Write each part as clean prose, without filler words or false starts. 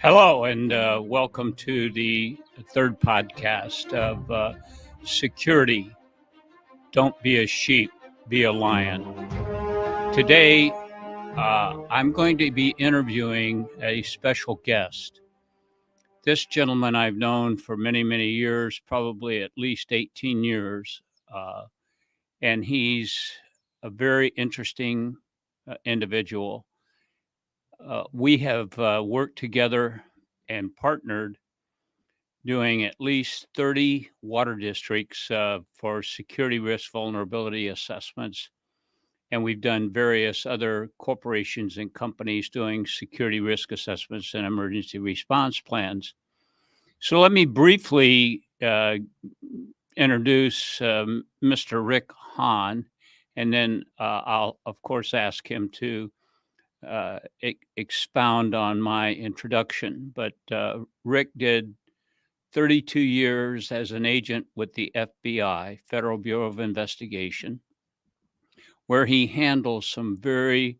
Hello, and welcome to the third podcast of Security. Don't be a sheep, be a lion. Today, I'm going to be interviewing a special guest. This gentleman I've known for many, many years, probably at least 18 years, and he's a very interesting individual. We have worked together and partnered doing at least 30 water districts for security risk vulnerability assessments. And we've done various other corporations and companies doing security risk assessments and emergency response plans. So let me briefly introduce Mr. Rick Hahn, and then I'll, of course, ask him to expound on my introduction. But Rick did 32 years as an agent with the FBI, Federal Bureau of Investigation, where he handles some very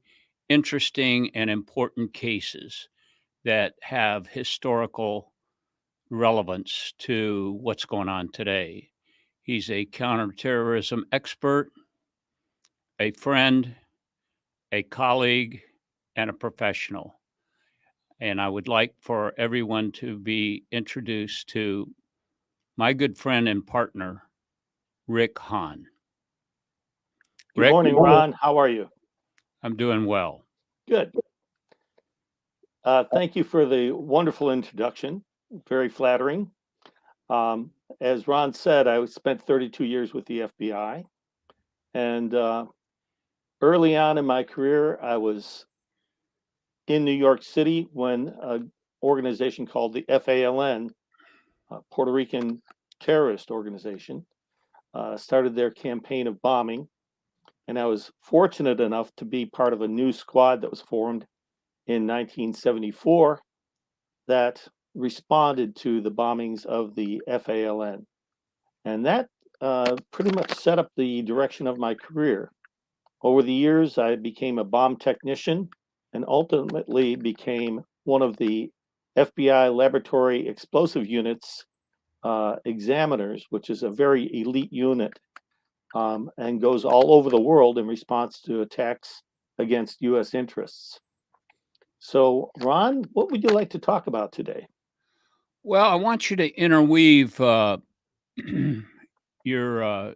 interesting and important cases that have historical relevance to what's going on today. He's a counterterrorism expert, a friend, a colleague, and a professional. And I would like for everyone to be introduced to my good friend and partner, Rick Hahn. Good morning, Ron. How are you? I'm doing well. Good. Thank you for the wonderful introduction. Very flattering. As Ron said, I spent 32 years with the FBI. And early on in my career, I was in New York City when an organization called the FALN, Puerto Rican terrorist organization, started their campaign of bombing. And I was fortunate enough to be part of a new squad that was formed in 1974 that responded to the bombings of the FALN. And that pretty much set up the direction of my career. Over the years, I became a bomb technician and ultimately became one of the FBI laboratory explosive units examiners, which is a very elite unit and goes all over the world in response to attacks against U.S. interests. So, Ron, what would you like to talk about today? Well, I want you to interweave your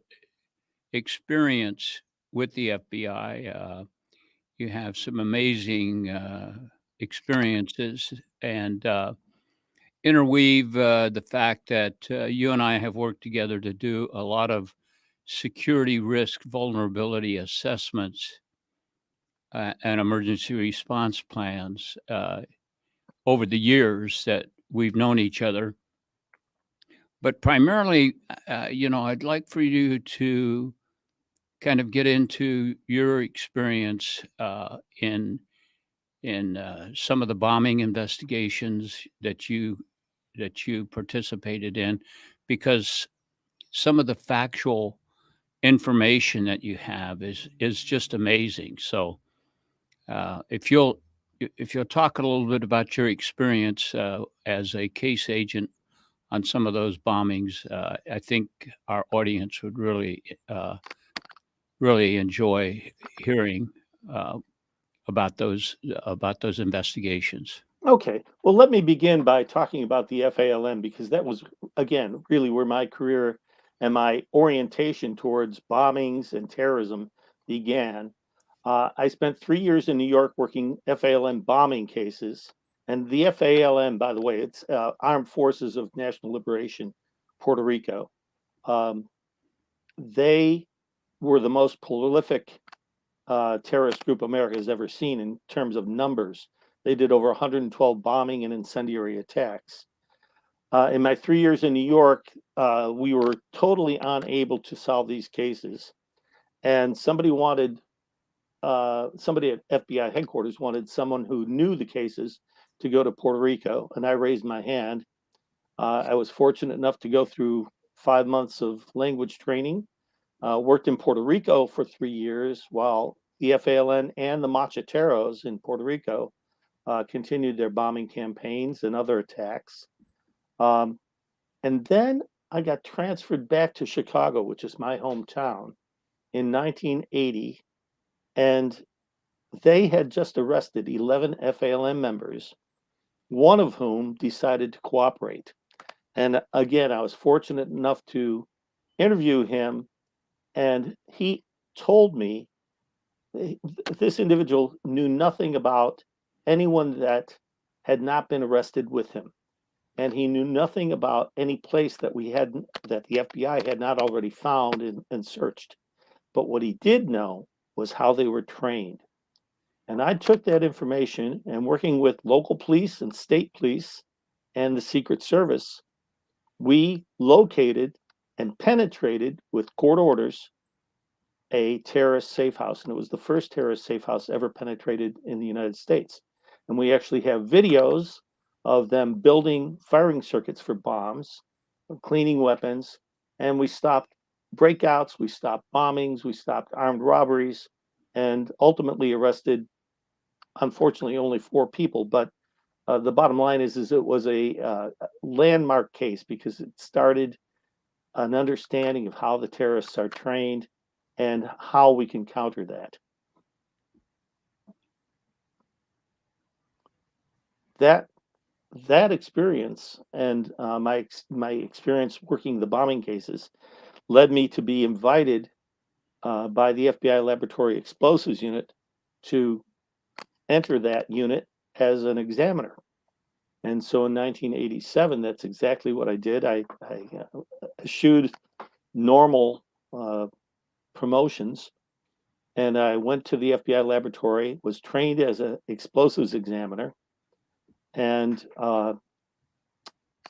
experience with the FBI. You have some amazing experiences, and interweave the fact that you and I have worked together to do a lot of security risk vulnerability assessments and emergency response plans over the years that we've known each other. But primarily, I'd like for you to kind of get into your experience in some of the bombing investigations that you participated in, because some of the factual information that you have is just amazing. So if you'll talk a little bit about your experience as a case agent on some of those bombings, I think our audience would really enjoy hearing about those investigations. Okay, well, let me begin by talking about the FALN because that was, again, really where my career and my orientation towards bombings and terrorism began. I spent 3 years in New York working FALN bombing cases. And the FALN, by the way, it's Armed Forces of National Liberation, Puerto Rico. They were the most prolific terrorist group America has ever seen in terms of numbers. They did over 112 bombing and incendiary attacks. In my 3 years in New York, we were totally unable to solve these cases. And somebody at FBI headquarters wanted someone who knew the cases to go to Puerto Rico. And I raised my hand. I was fortunate enough to go through 5 months of language training, worked in Puerto Rico for 3 years while the FALN and the Macheteros in Puerto Rico continued their bombing campaigns and other attacks. Um, and then I got transferred back to Chicago, which is my hometown, in 1980. And they had just arrested 11 FALM members, one of whom decided to cooperate. And again, I was fortunate enough to interview him, and he told me this individual knew nothing about anyone that had not been arrested with him. And he knew nothing about any place that that the FBI had not already found and searched. But what he did know was how they were trained. And I took that information and working with local police and state police and the Secret Service, we located and penetrated with court orders a terrorist safe house. And it was the first terrorist safe house ever penetrated in the United States. And we actually have videos of them building firing circuits for bombs, cleaning weapons, and we stopped breakouts, we stopped bombings, we stopped armed robberies, and ultimately arrested, unfortunately, only 4 people. But the bottom line is it was a landmark case because it started an understanding of how the terrorists are trained and how we can counter that. That experience and my experience working the bombing cases led me to be invited by the FBI Laboratory Explosives Unit to enter that unit as an examiner. And so in 1987, that's exactly what I did. I eschewed normal promotions, and I went to the FBI laboratory, was trained as an explosives examiner, and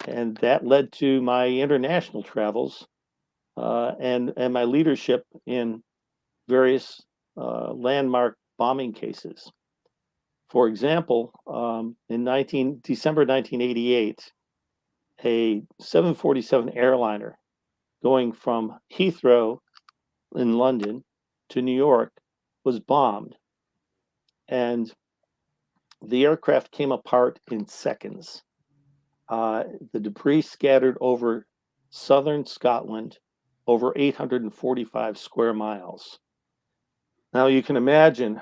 that led to my international travels and my leadership in various landmark bombing cases. For example, in December 1988, a 747 airliner going from Heathrow in London to New York was bombed, and the aircraft came apart in seconds. The debris scattered over southern Scotland, over 845 square miles. Now you can imagine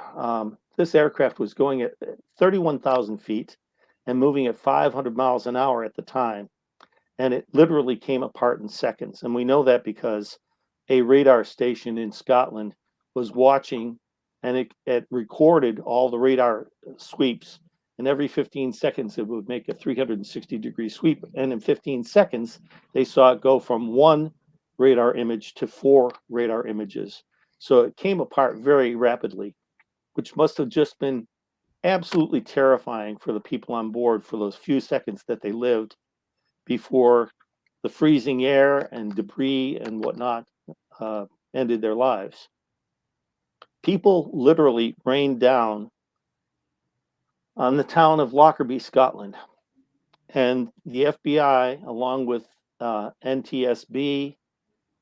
this aircraft was going at 31,000 feet and moving at 500 miles an hour at the time. And it literally came apart in seconds. And we know that because a radar station in Scotland was watching, and it recorded all the radar sweeps. And every 15 seconds, it would make a 360-degree sweep. And in 15 seconds, they saw it go from 1 radar image to 4 radar images. So it came apart very rapidly, which must have just been absolutely terrifying for the people on board for those few seconds that they lived before the freezing air and debris and whatnot ended their lives. People literally rained down on the town of Lockerbie, Scotland. And the FBI, along with NTSB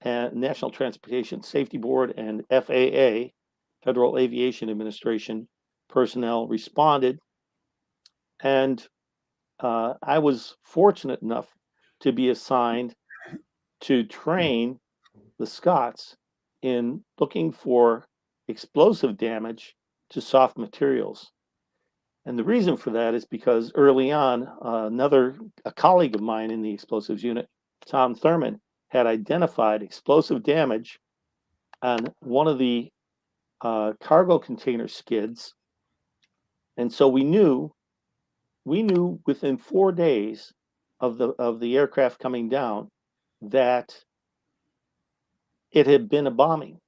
and National Transportation Safety Board and FAA, Federal Aviation Administration personnel responded. And I was fortunate enough to be assigned to train the Scots in looking for explosive damage to soft materials. And the reason for that is because early on, a colleague of mine in the explosives unit, Tom Thurman, had identified explosive damage on one of the cargo container skids. And so we knew within 4 days of the aircraft coming down that it had been a bombing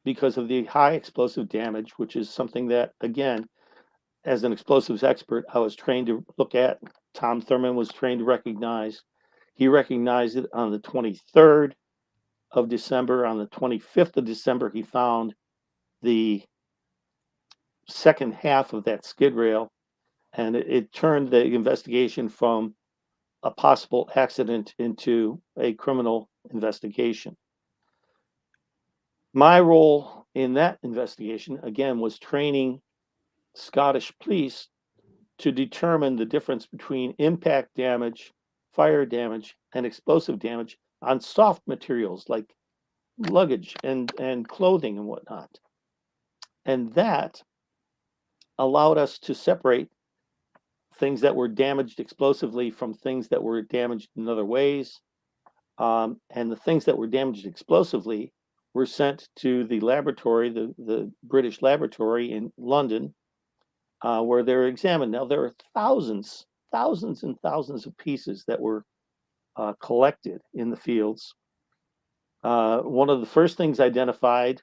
because of the high explosive damage, which is something that, again, as an explosives expert, I was trained to look at. Tom Thurman was trained to recognize. He recognized it on the 23rd of December. On the 25th of December, he found the second half of that skid rail, and it turned the investigation from a possible accident into a criminal investigation. My role in that investigation, again, was training Scottish police to determine the difference between impact damage, fire damage, and explosive damage on soft materials like luggage and clothing and whatnot. And that allowed us to separate things that were damaged explosively from things that were damaged in other ways. And the things that were damaged explosively were sent to the laboratory, the British laboratory in London, where they're examined. Now, there are thousands and thousands of pieces that were collected in the fields. One of the first things identified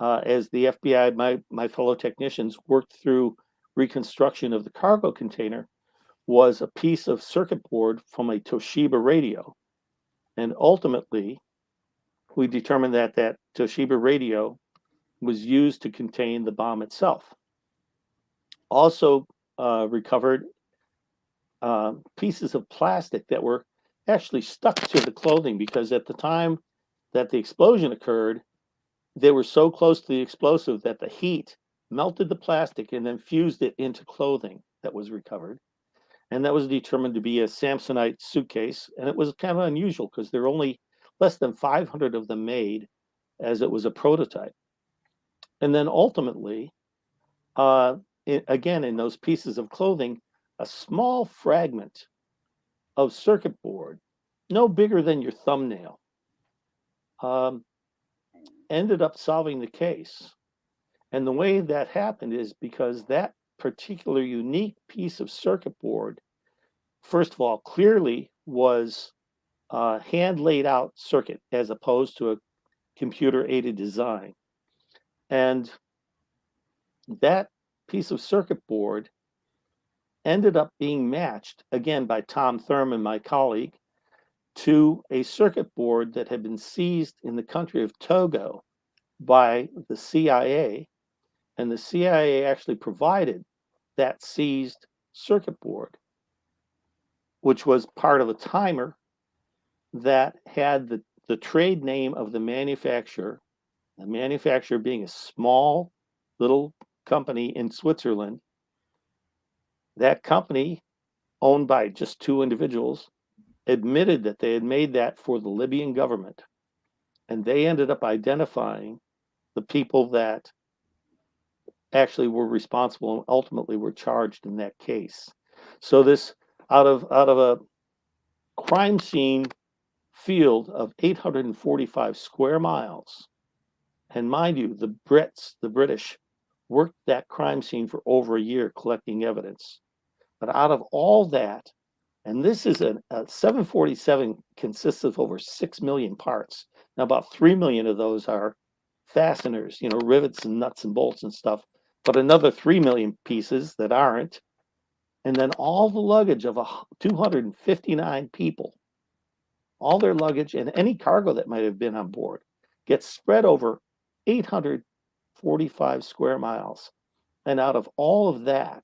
as the FBI, my fellow technicians, worked through reconstruction of the cargo container was a piece of circuit board from a Toshiba radio. And ultimately, we determined that that Toshiba radio was used to contain the bomb itself. Also recovered pieces of plastic that were actually stuck to the clothing, because at the time that the explosion occurred, they were so close to the explosive that the heat melted the plastic and then fused it into clothing that was recovered. And that was determined to be a Samsonite suitcase. And it was kind of unusual because there are only less than 500 of them made, as it was a prototype. And then ultimately, again, in those pieces of clothing, a small fragment of circuit board, no bigger than your thumbnail, ended up solving the case. And the way that happened is because that particular unique piece of circuit board, first of all, clearly was hand laid out circuit as opposed to a computer aided design. And that piece of circuit board ended up being matched, again, by Tom Thurman, my colleague, to a circuit board that had been seized in the country of Togo by the CIA. And the CIA actually provided that seized circuit board, which was part of a timer that had the trade name of the manufacturer being a small little company in Switzerland. That company, owned by just two individuals, admitted that they had made that for the Libyan government. And they ended up identifying the people that actually were responsible and ultimately were charged in that case. So this, out of a crime scene field of 845 square miles, and mind you, the British, worked that crime scene for over a year collecting evidence. But out of all that, and this is a 747 consists of over 6 million parts. Now, about 3 million of those are fasteners, rivets and nuts and bolts and stuff, but another 3 million pieces that aren't. And then all the luggage of 259 people, all their luggage and any cargo that might have been on board gets spread over 845 square miles. And out of all of that,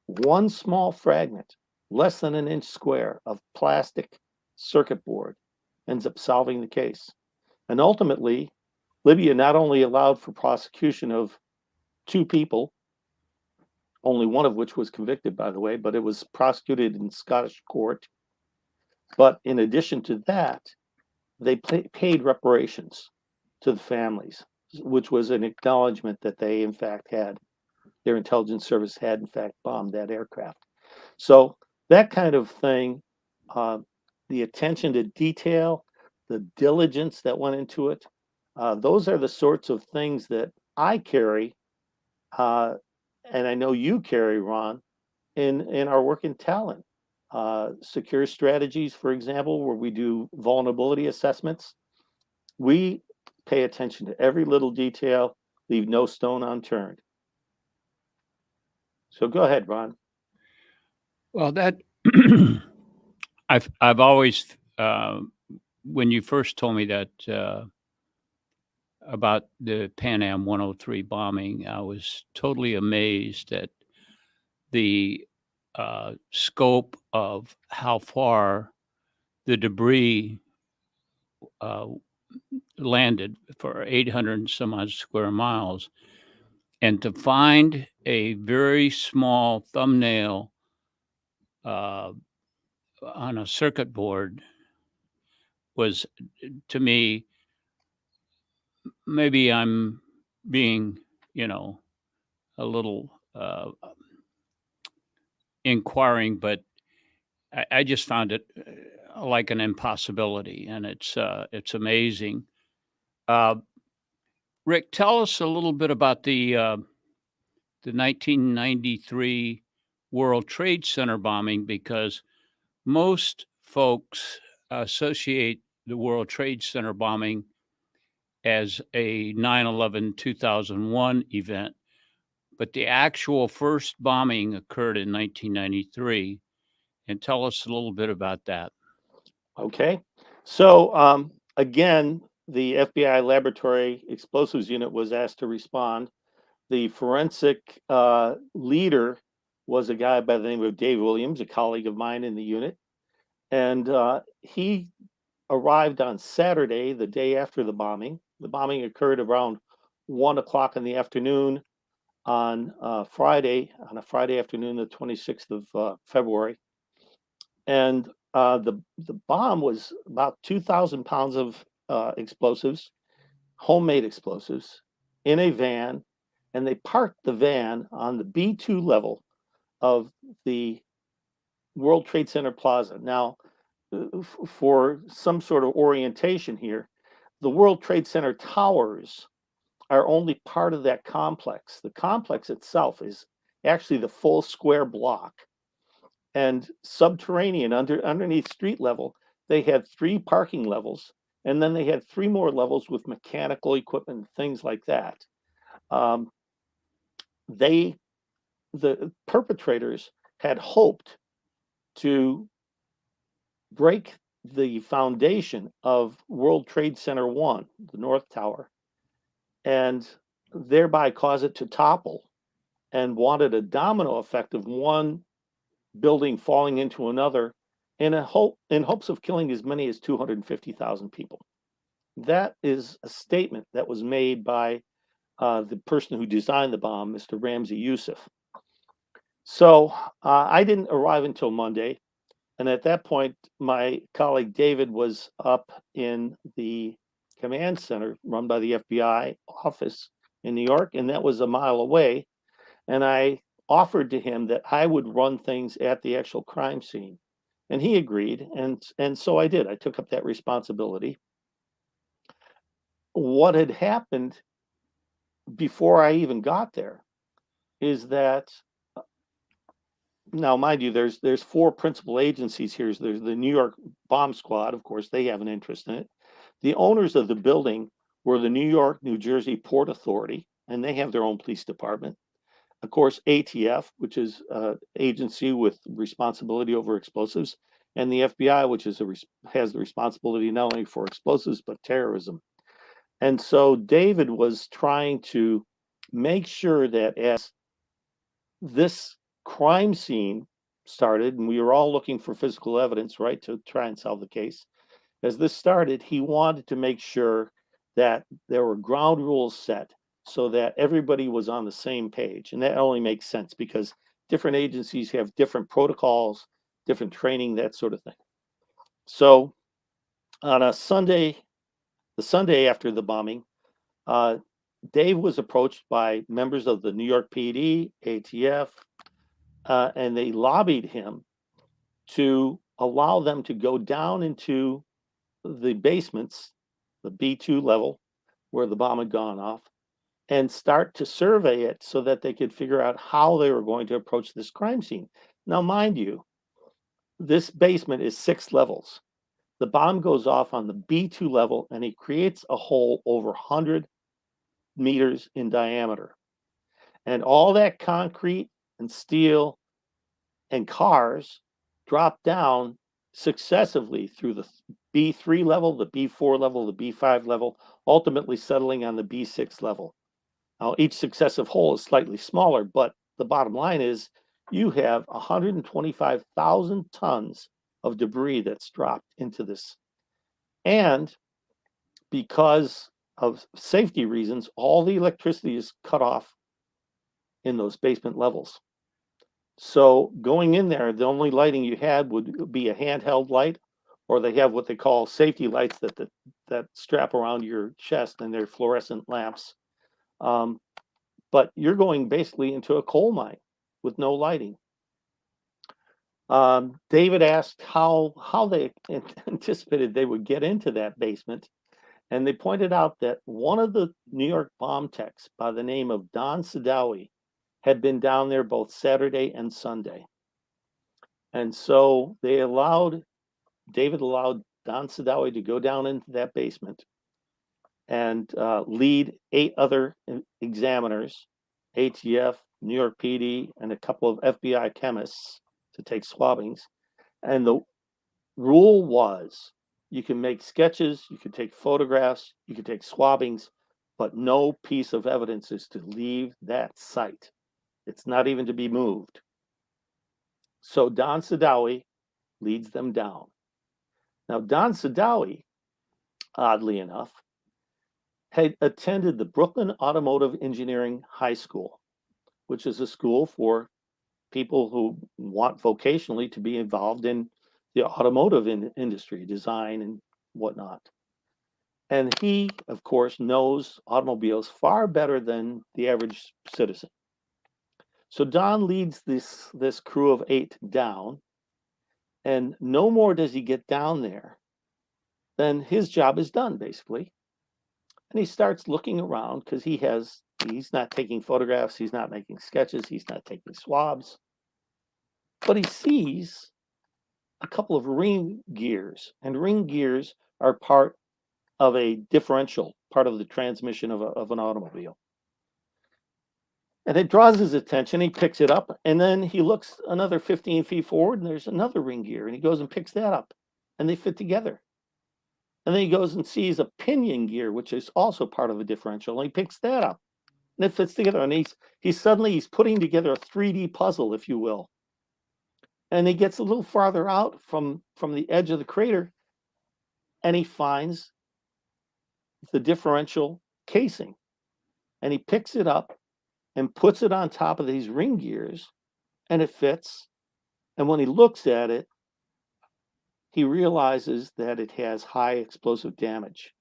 one small fragment, less than an inch square of plastic circuit board, ends up solving the case. And ultimately, Libya not only allowed for prosecution of two people, only one of which was convicted, by the way, but it was prosecuted in Scottish court. But in addition to that, they paid reparations to the families, which was an acknowledgement that they, in fact, their intelligence service had, in fact, bombed that aircraft. So that kind of thing, the attention to detail, the diligence that went into it, those are the sorts of things that I carry, and I know you carry, Ron, in our work in Talent. Secure strategies, for example, where we do vulnerability assessments, we pay attention to every little detail, leave no stone unturned. So go ahead, Ron. Well, that I've always when you first told me that about the Pan Am 103 bombing, I was totally amazed at the scope of how far the debris landed for 800 and some odd square miles. And to find a very small thumbnail uh, on a circuit board was, to me, maybe I'm being, you know, a little inquiring, but I just found it like an impossibility, and it's amazing. Uh, Rick, tell us a little bit about the 1993 World Trade Center bombing, because most folks associate the World Trade Center bombing as a 9/11 2001 event, but the actual first bombing occurred in 1993. And tell us a little bit about that. Okay. So, again, the FBI Laboratory Explosives Unit was asked to respond. The forensic leader was a guy by the name of Dave Williams, a colleague of mine in the unit. And he arrived on Saturday, the day after the bombing. The bombing occurred around 1 o'clock in the afternoon on on a Friday afternoon, the 26th of February. And the bomb was about 2,000 pounds of explosives, homemade explosives, in a van, and they parked the van on the B2 level of the World Trade Center Plaza. Now, for some sort of orientation here, the World Trade Center towers are only part of that complex. The complex itself is actually the full square block. And subterranean, underneath street level, they had 3 parking levels, and then they had 3 more levels with mechanical equipment, things like that. Um, they, the perpetrators, had hoped to break the foundation of World Trade Center 1, the North Tower, and thereby cause it to topple, and wanted a domino effect of one building falling into another in hopes of killing as many as 250,000 people. That is a statement that was made by the person who designed the bomb, Mr. Ramzi Youssef. So I didn't arrive until Monday. And at that point, my colleague David was up in the command center run by the FBI office in New York, and that was a mile away. And I offered to him that I would run things at the actual crime scene. And he agreed, and so I did. I took up that responsibility. What had happened before I even got there is that, now mind you, there's 4 principal agencies here. There's the New York Bomb Squad, of course, they have an interest in it. The owners of the building were the New York, New Jersey Port Authority, and they have their own police department. Of course, ATF, which is an agency with responsibility over explosives, and the FBI, which is has the responsibility not only for explosives but terrorism. And so David was trying to make sure that as this crime scene started, and we were all looking for physical evidence, right, to try and solve the case. As this started, he wanted to make sure that there were ground rules set so that everybody was on the same page. And that only makes sense because different agencies have different protocols, different training, that sort of thing. So on a Sunday, the Sunday after the bombing, uh, Dave was approached by members of the New York PD, ATF, and they lobbied him to allow them to go down into the basements, the B2 level where the bomb had gone off, and start to survey it so that they could figure out how they were going to approach this crime scene. Now, mind you, this basement is 6 levels. The bomb goes off on the B2 level and it creates a hole over 100 meters in diameter. And all that concrete and steel and cars drop down successively through the B3 level, the B4 level, the B5 level, ultimately settling on the B6 level. Now, each successive hole is slightly smaller, but the bottom line is you have 125,000 tons of debris that's dropped into this. And because of safety reasons, all the electricity is cut off in those basement levels. So going in there, the only lighting you had would be a handheld light, or they have what they call safety lights that strap around your chest, and they're fluorescent lamps. Um, but you're going basically into a coal mine with no lighting. David asked how they anticipated they would get into that basement, and they pointed out that one of the New York bomb techs by the name of Don Sadawi had been down there both Saturday and Sunday. And so David allowed Don Sadawi to go down into that basement and lead 8 other examiners, ATF, New York PD, and a couple of FBI chemists to take swabbings. And the rule was you can make sketches, you can take photographs, you can take swabbings, but no piece of evidence is to leave that site. It's not even to be moved. So Don Sadawi leads them down. Now, Don Sadawi, oddly enough, had attended the Brooklyn Automotive Engineering High School, which is a school for people who want vocationally to be involved in the automotive industry, design and whatnot. And he, of course, knows automobiles far better than the average citizen. So Don leads this crew of 8 down, and no more does he get down there than his job is done, basically. And he starts looking around because he's not taking photographs, he's not making sketches, he's not taking swabs, but he sees a couple of ring gears, and ring gears are part of a differential, part of the transmission of an automobile. And it draws his attention. He picks it up, and then he looks another 15 feet forward, and there's another ring gear, and he goes and picks that up, and they fit together. And then he goes and sees a pinion gear, which is also part of a differential, and he picks that up, and it fits together. And he's putting together a 3D puzzle, if you will. And he gets a little farther out from the edge of the crater, and he finds the differential casing, and he picks it up and puts it on top of these ring gears, and it fits. And when he looks at it, he realizes that it has high explosive damage.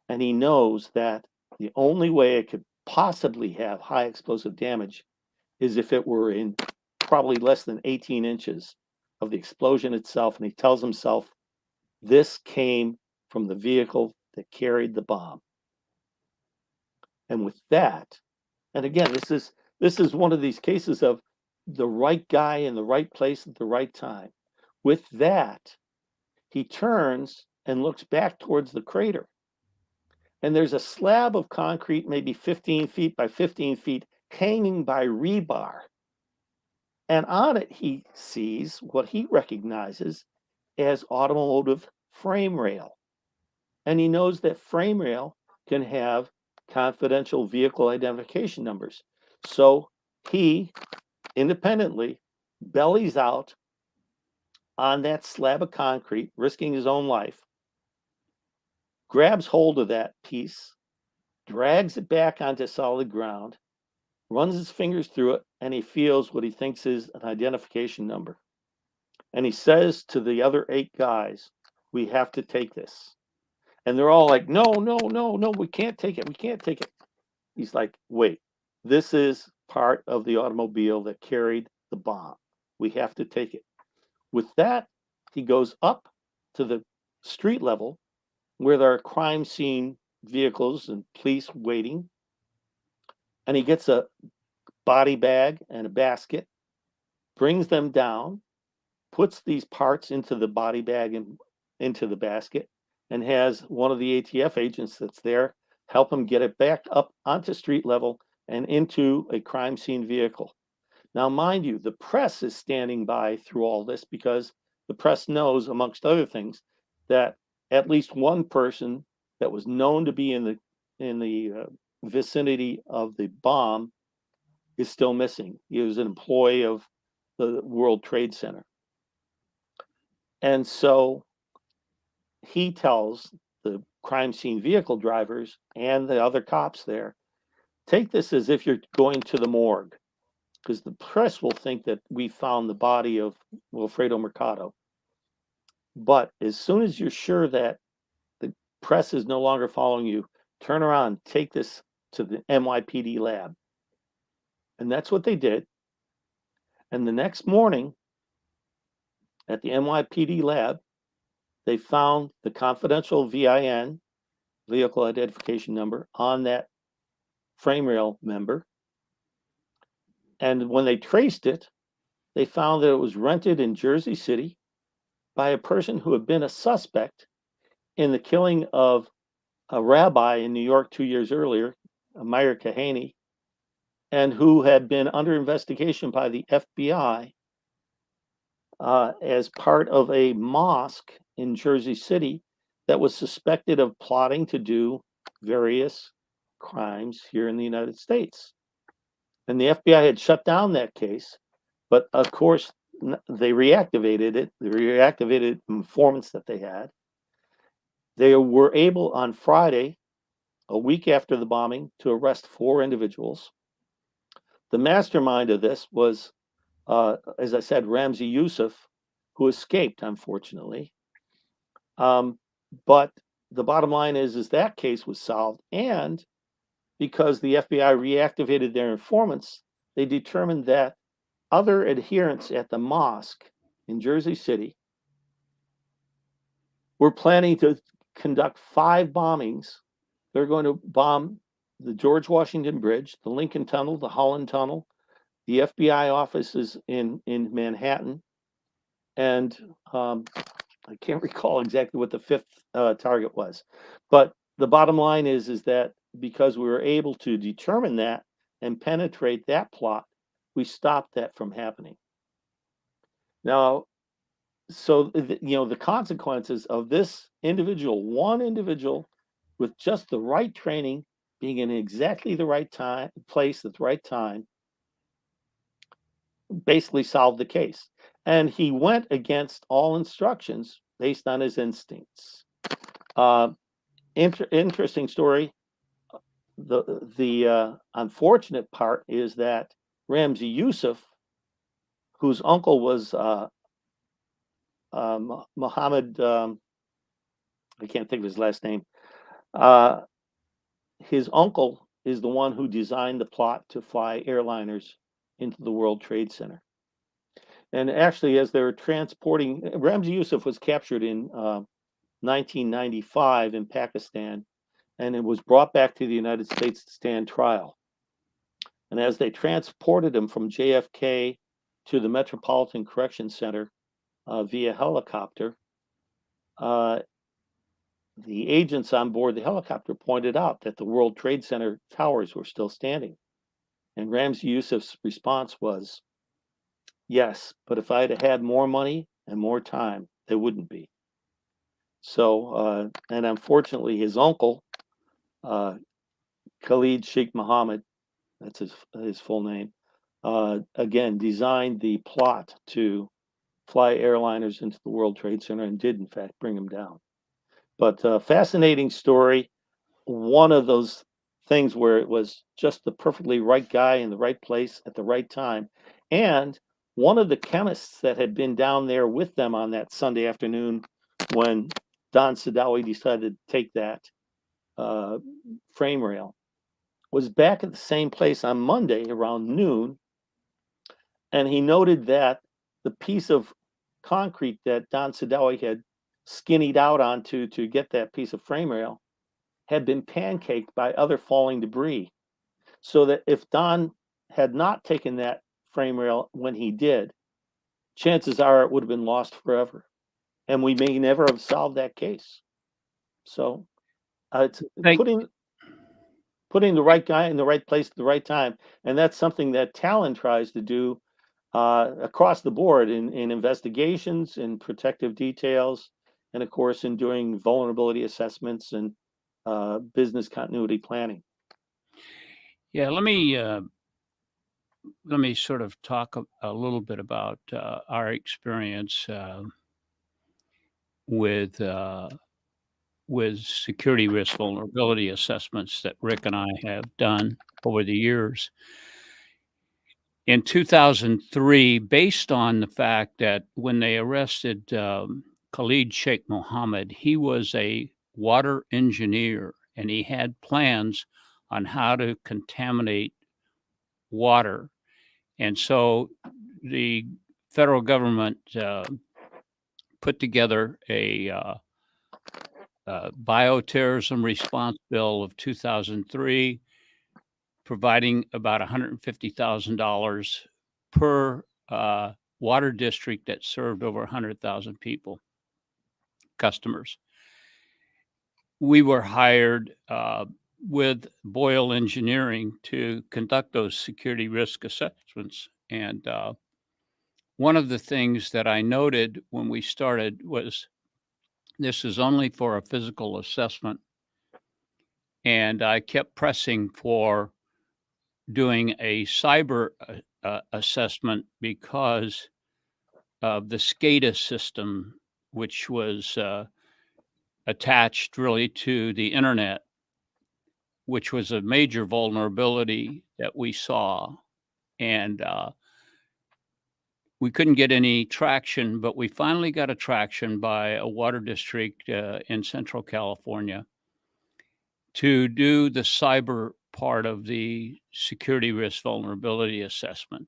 And he knows that the only way it could possibly have high explosive damage is if it were in probably less than 18 inches of the explosion itself. And he tells himself, this came from the vehicle that carried the bomb. And with that, and again, this is one of these cases of the right guy in the right place at the right time. With that, he turns and looks back towards the crater. And there's a slab of concrete, maybe 15 feet by 15 feet, hanging by rebar. And on it, he sees what he recognizes as automotive frame rail. And he knows that frame rail can have confidential vehicle identification numbers. So he independently bellies out on that slab of concrete, risking his own life, grabs hold of that piece, drags it back onto solid ground, runs his fingers through it, and he feels what he thinks is an identification number. And he says to the other 8 guys, we have to take this. And they're all like, no, no, no, no, we can't take it. We can't take it. He's like, wait, this is part of the automobile that carried the bomb. We have to take it. With that, he goes up to the street level where there are crime scene vehicles and police waiting. And he gets a body bag and a basket, brings them down, puts these parts into the body bag and into the basket, and has one of the ATF agents that's there help him get it back up onto street level and into a crime scene vehicle. Now, mind you, the press is standing by through all this because the press knows, amongst other things, that at least one person that was known to be in the vicinity of the bomb is still missing. He was an employee of the World Trade Center. And so he tells the crime scene vehicle drivers and the other cops there, take this as if you're going to the morgue. because the press will think that we found the body of Wilfredo Mercado. But as soon as you're sure that the press is no longer following you, turn around, take this to the NYPD lab. And that's what they did. And the next morning at the NYPD lab, they found the confidential VIN, vehicle identification number, on that frame rail member. And when they traced it, they found that it was rented in Jersey City by a person who had been a suspect in the killing of a rabbi in New York 2 years earlier, Meir Kahane, and who had been under investigation by the FBI as part of a mosque in Jersey City that was suspected of plotting to do various crimes here in the United States. And the FBI had shut down that case, but of course, they reactivated it. They reactivated informants that they had. They were able on Friday, a week after the bombing, to arrest 4 individuals. The mastermind of this was, as I said, Ramzi Youssef, who escaped, unfortunately. But the bottom line is that case was solved, and because the FBI reactivated their informants, they determined that other adherents at the mosque in Jersey City were planning to conduct 5 bombings. They're going to bomb the George Washington Bridge, the Lincoln Tunnel, the Holland Tunnel, the FBI offices in Manhattan, and I can't recall exactly what the 5th target was. But the bottom line is that because we were able to determine that and penetrate that plot, we stopped that from happening. Now, so the consequences of this individual, one individual with just the right training, being in exactly the right place at the right time, basically solved the case. And he went against all instructions based on his instincts. Interesting story. The unfortunate part is that Ramzi Youssef, whose uncle was Mohammed, I can't think of his last name. His uncle is the one who designed the plot to fly airliners into the World Trade Center. And actually, as they were transporting, Ramzi Youssef was captured in 1995 in Pakistan, and it was brought back to the United States to stand trial. And as they transported him from JFK to the Metropolitan Correction Center via helicopter, the agents on board the helicopter pointed out that the World Trade Center towers were still standing. And Ramzi Youssef's response was, yes, but if I'd have had more money and more time, they wouldn't be. So, and unfortunately, his uncle, Khalid Sheikh Mohammed, that's his full name, again, designed the plot to fly airliners into the World Trade Center and did, in fact, bring them down. But fascinating story. One of those things where it was just the perfectly right guy in the right place at the right time. And one of the chemists that had been down there with them on that Sunday afternoon when Don Sadawi decided to take that frame rail was back at the same place on Monday around noon. And he noted that the piece of concrete that Don Sadawi had skinnied out onto to get that piece of frame rail had been pancaked by other falling debris. So that if Don had not taken that frame rail when he did, chances are it would have been lost forever. And we may never have solved that case. So it's Thank putting the right guy in the right place at the right time. And that's something that Talon tries to do across the board in investigations, in protective details, and of course in doing vulnerability assessments and business continuity planning. Yeah, let me sort of talk a little bit about our experience with with security risk vulnerability assessments that Rick and I have done over the years. in 2003, based on the fact that when they arrested Khalid Sheikh Mohammed, he was a water engineer and he had plans on how to contaminate water. And so the federal government put together a bioterrorism response bill of 2003, providing about $150,000 per water district that served over 100,000 people, customers. We were hired with Boyle Engineering to conduct those security risk assessments. And one of the things that I noted when we started was this is only for a physical assessment. And I kept pressing for doing a cyber assessment because of the SCADA system, which was attached really to the internet, which was a major vulnerability that we saw. And we couldn't get any traction, but we finally got a traction by a water district in Central California to do the cyber part of the security risk vulnerability assessment.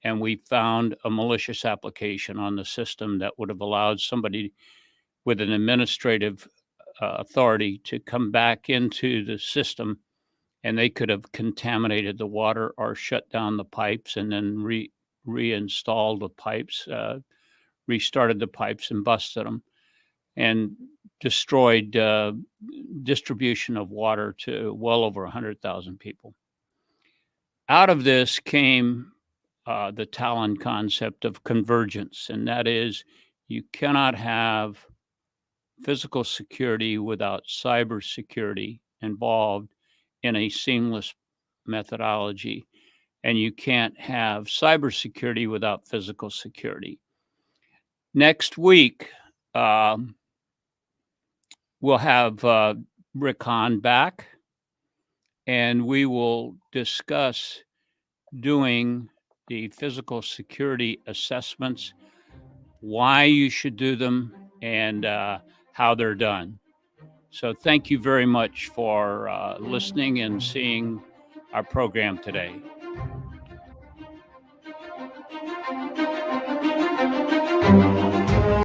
And we found a malicious application on the system that would have allowed somebody with an administrative authority to come back into the system, and they could have contaminated the water or shut down the pipes and then reinstalled the pipes, restarted the pipes and busted them, and destroyed distribution of water to well over 100,000 people. Out of this came the Talon concept of convergence, and that is you cannot have physical security without cyber security involved in a seamless methodology, and you can't have cybersecurity without physical security. Next week, we'll have Rick Hahn back, and we will discuss doing the physical security assessments, why you should do them, and how they're done. So thank you very much for listening and seeing our program today.